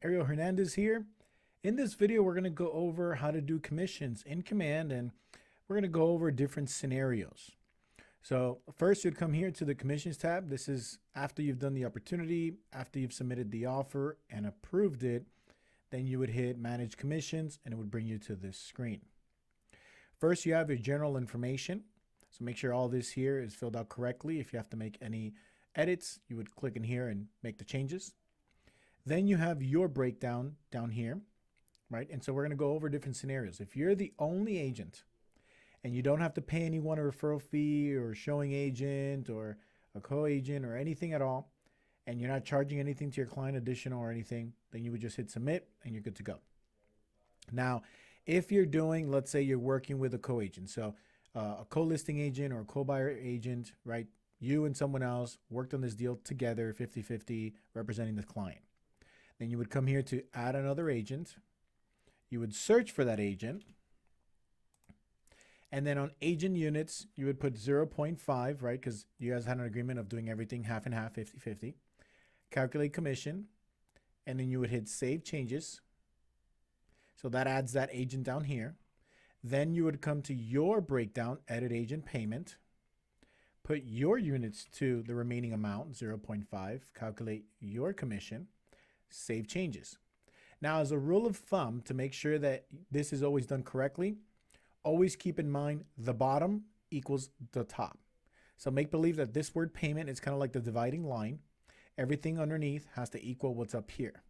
Ariel Hernandez here. In this video, we're going to go over how to do commissions in Command, and we're going to go over different scenarios. So first, you'd come here to the Commissions tab. This is after you've done the opportunity, after you've submitted the offer and approved it, then you would hit Manage Commissions, and it would bring you to this screen. First, you have your general information. So make sure all this here is filled out correctly. If you have to make any edits, you would click in here and make the changes. Then you have your breakdown down here, right? And so we're going to go over different scenarios. If you're the only agent and you don't have to pay anyone a referral fee or showing agent or a co-agent or anything at all, and you're not charging anything to your client additional or anything, then you would just hit submit and you're good to go. Now, if you're doing, let's say you're working with a co-agent, so a co-listing agent or a co-buyer agent, right? You and someone else worked on this deal together, 50-50, representing the client. Then you would come here to add another agent. You would search for that agent. And then on agent units, you would put 0.5, right? Because you guys had an agreement of doing everything half and half, 50-50. Calculate commission. And then you would hit save changes. So that adds that agent down here. Then you would come to your breakdown, edit agent payment. Put your units to the remaining amount, 0.5. Calculate your commission. Save changes. Now, as a rule of thumb, to make sure that this is always done correctly, always keep in mind the bottom equals the top. So make believe that this word payment is kind of like the dividing line. Everything underneath has to equal what's up here.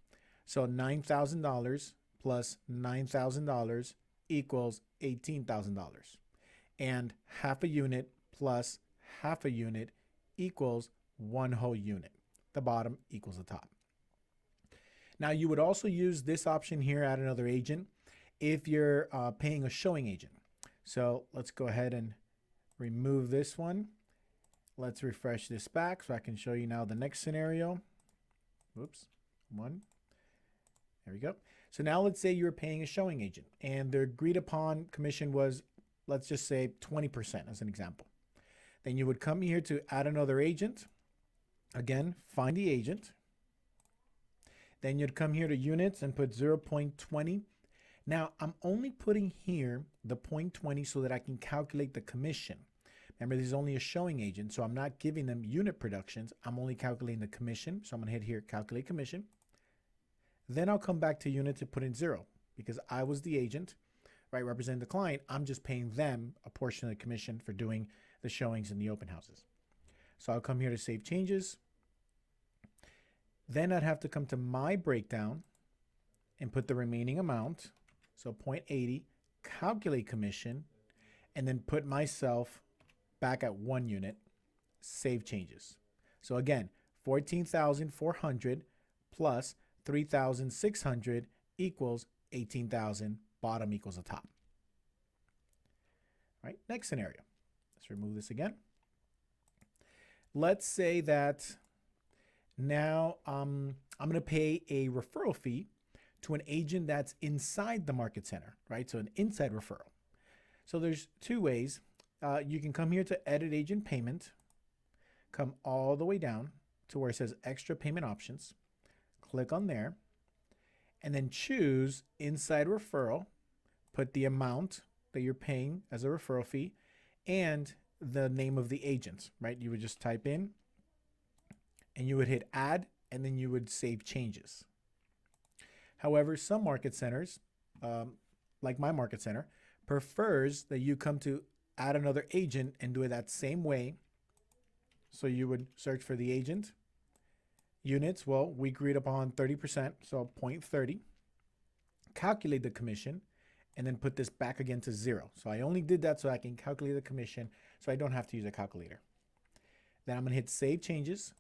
So $9,000 plus $9,000 equals $18,000. And half a unit plus half a unit equals one whole unit. The bottom equals the top. Now, you would also use this option here, add another agent, if you're paying a showing agent. So let's go ahead and remove this one. Let's refresh this back so I can show you now the next scenario. Whoops, one. There we go. So now let's say you're paying a showing agent and the agreed upon commission was, let's just say 20% as an example. Then you would come here to add another agent. Again, find the agent. Then you'd come here to units and put 0.20. Now, I'm only putting here the 0.20 so that I can calculate the commission. Remember, this is only a showing agent, so I'm not giving them unit productions. I'm only calculating the commission. So I'm going to hit here, calculate commission. Then I'll come back to unit to put in 0 because I was the agent, right, representing the client. I'm just paying them a portion of the commission for doing the showings and the open houses. So I'll come here to save changes. Then I'd have to come to my breakdown and put the remaining amount. So 0.80, calculate commission, and then put myself back at 1 unit, save changes. So again, 14,400 plus 3,600 equals 18,000, bottom equals the top. All right, next scenario. Let's remove this again. Let's say that now I'm going to pay a referral fee to an agent that's inside the market center, right? So an inside referral. So there's two ways. You can come here to edit agent payment, come all the way down to where it says extra payment options, click on there, and then choose inside referral, put the amount that you're paying as a referral fee and the name of the agent, right? You would just type in and you would hit add, and then you would save changes. However, some market centers, like my market center, prefers that you come to add another agent and do it that same way. So you would search for the agent. Units, well, we agreed upon 30%, so 0.30. Calculate the commission, and then put this back again to 0. So I only did that so I can calculate the commission, so I don't have to use a calculator. Then I'm going to hit save changes,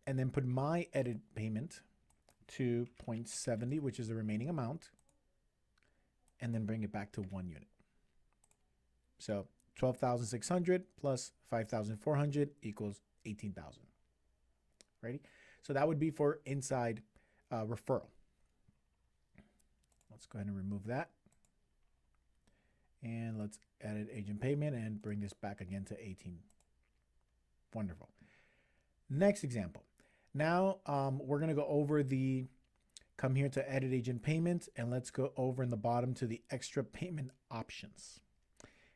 and then put my edit payment to 0.70, which is the remaining amount, and then bring it back to 1 unit. So 12,600 plus 5,400 equals 18,000. Ready? So that would be for inside referral. Let's go ahead and remove that. And let's edit agent payment and bring this back again to 18. Wonderful. Next example. Now we're going to go over the Come here to edit agent payment, and let's go over in the bottom to the extra payment options.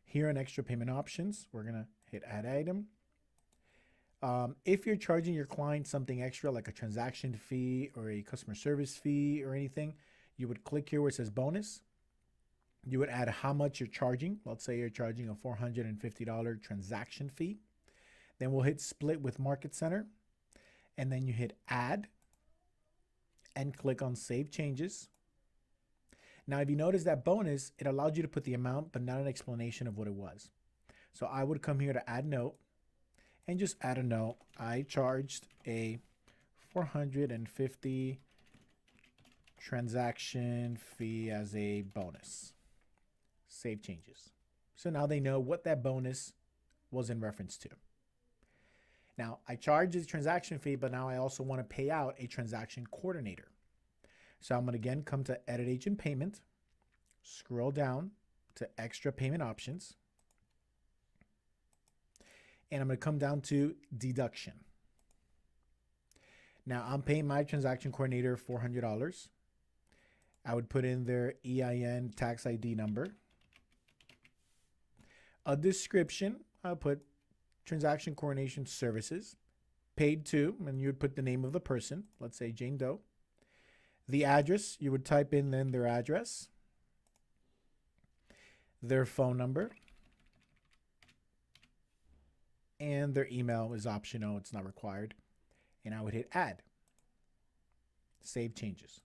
Here in extra payment options, we're gonna hit add item. If you're charging your client something extra like a transaction fee or a customer service fee or anything, you would click here where it says bonus. You would add how much you're charging. Let's say you're charging a $450 transaction fee. Then we'll hit split with Market Center, and then you hit add and click on save changes. Now, if you notice that bonus, it allowed you to put the amount, but not an explanation of what it was. So I would come here to add note and just add a note. I charged a $450 transaction fee as a bonus. Save changes. So now they know what that bonus was in reference to. Now, I charge the transaction fee, but now I also want to pay out a transaction coordinator. So I'm going to again come to edit agent payment, scroll down to extra payment options, and I'm going to come down to deduction. Now I'm paying my transaction coordinator $400. I would put in their EIN tax ID number. A description, I'll put transaction coordination services, paid to, and you would put the name of the person, let's say Jane Doe. The address, you would type in then their address, their phone number, and their email is optional, it's not required. And I would hit add, save changes.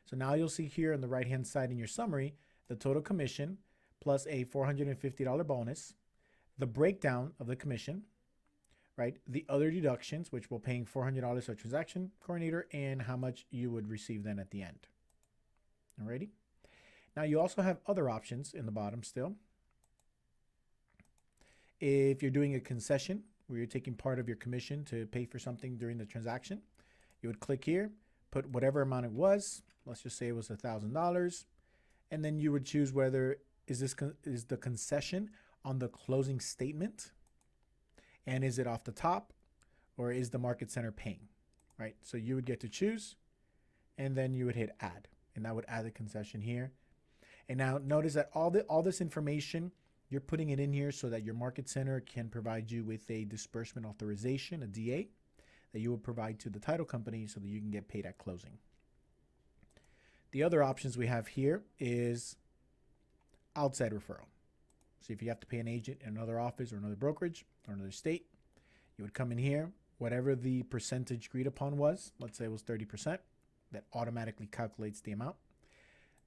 So now you'll see here on the right hand side in your summary, the total commission plus a $450 bonus, the breakdown of the commission, right? The other deductions, which we're paying $400 for a transaction coordinator, and how much you would receive then at the end. Alrighty. Now you also have other options in the bottom still. If you're doing a concession where you're taking part of your commission to pay for something during the transaction, you would click here, put whatever amount it was. Let's just say it was $1,000, and then you would choose whether is the concession on the closing statement, and is it off the top, or is the Market Center paying, right? So you would get to choose, and then you would hit add, and that would add the concession here. And now notice that all this information, you're putting it in here so that your Market Center can provide you with a disbursement authorization, a DA, that you would provide to the title company so that you can get paid at closing. The other options we have here is outside referral. So if you have to pay an agent in another office or another brokerage or another state, you would come in here, whatever the percentage agreed upon was, let's say it was 30%, that automatically calculates the amount.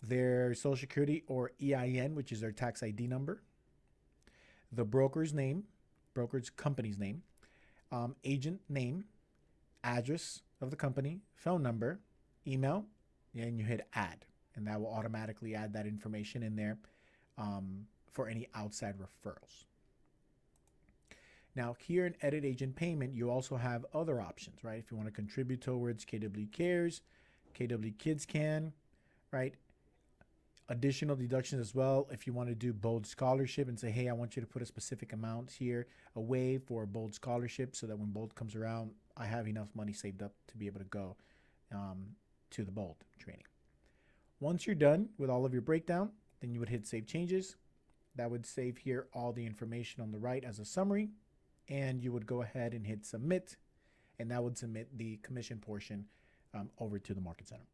Their social security or EIN, which is their tax ID number, the broker's name, broker's company's name, agent name, address of the company, phone number, email, and you hit add, and that will automatically add that information in there for any outside referrals. Now here in edit agent payment, you also have other options, right? If you want to contribute towards KW Cares, KW Kids Can, right? Additional deductions as well. If you want to do Bold Scholarship and say, hey, I want you to put a specific amount here away for Bold Scholarship so that when Bold comes around, I have enough money saved up to be able to go to the Bold training. Once you're done with all of your breakdown, then you would hit save changes. That would save here all the information on the right as a summary, and you would go ahead and hit submit, and that would submit the commission portion over to the Market Center.